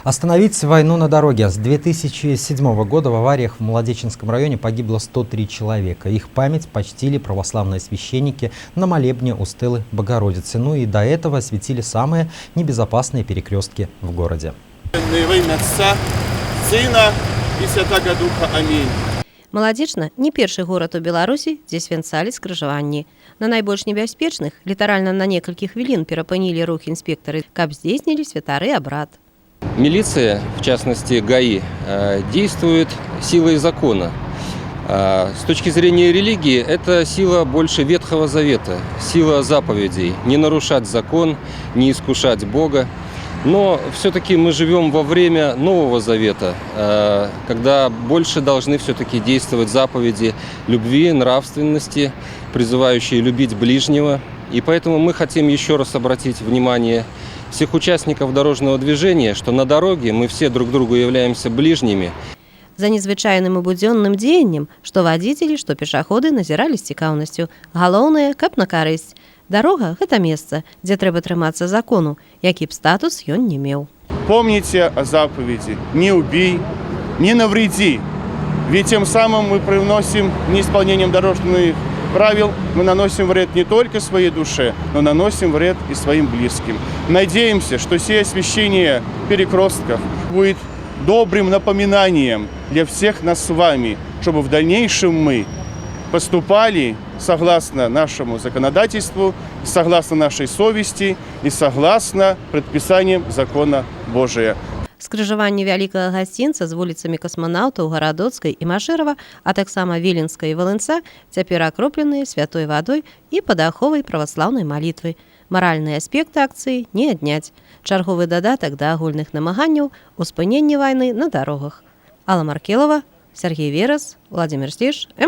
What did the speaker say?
Остановить войну на дороге. С 2007 года в авариях в Молодеченском районе погибло 103 человека. Их память почтили православные священники на молебне у стелы Богородицы. Ну и до этого осветили самые небезопасные перекрестки в городе. Во имя Отца, Сына и Святаго Духа. Аминь. Маладзечна не першы горад у Беларусі, дзе свянцалі скрыжаванні. На найбольш небяспечных літаральна на некалькі хвілін перапынілі рух інспектары, каб здзейснілі святары абрад. Милиция, в частности ГАИ, действует силой закона. С точки зрения религии, это сила больше Ветхого Завета, сила заповедей. Не нарушать закон, не искушать Бога. Но все-таки мы живем во время Нового Завета, когда больше должны все-таки действовать заповеди любви, нравственности, призывающие любить ближнего. И поэтому мы хотим еще раз обратить внимание всех участников дорожного движения, что на дороге мы все друг другу являемся ближними. За незвычайным і будзённым дзеяннем, што вадзіцелі, што пешаходы назіралі з цікаўнасцю. Галоўнае, каб на карысць. Дарога – гэта месца, дзе трэба трымацца закону, які б статус ён не меў. Помните о заповеди «Не убей, не навреди». Ведь тем самым мы привносим неисполнением дорожных правил, мы наносим вред не только своей душе, но наносим вред и своим близким. Надеемся, что сие освящение перекрестков будет добрым напоминанием для всех нас с вами, чтобы в дальнейшем мы поступали согласно нашему законодательству, согласно нашей совести и согласно предписаниям закона Божия. Скрыжаванне вялікага гасцінца з вуліцамі касманаўтаў Гарадоцкай і Машэрава, а таксама Віленскай і Валынца цяпер акропленыя святой вадой і пад аховай праваслаўнай малітвы. Маральныя аспекты акцыі не адняць. Чарговы дадатак да агульных намаганняў у спыненні вайны на дарогах. Алла Маркелова, Сергей Верас, Владимир Стиш, МК.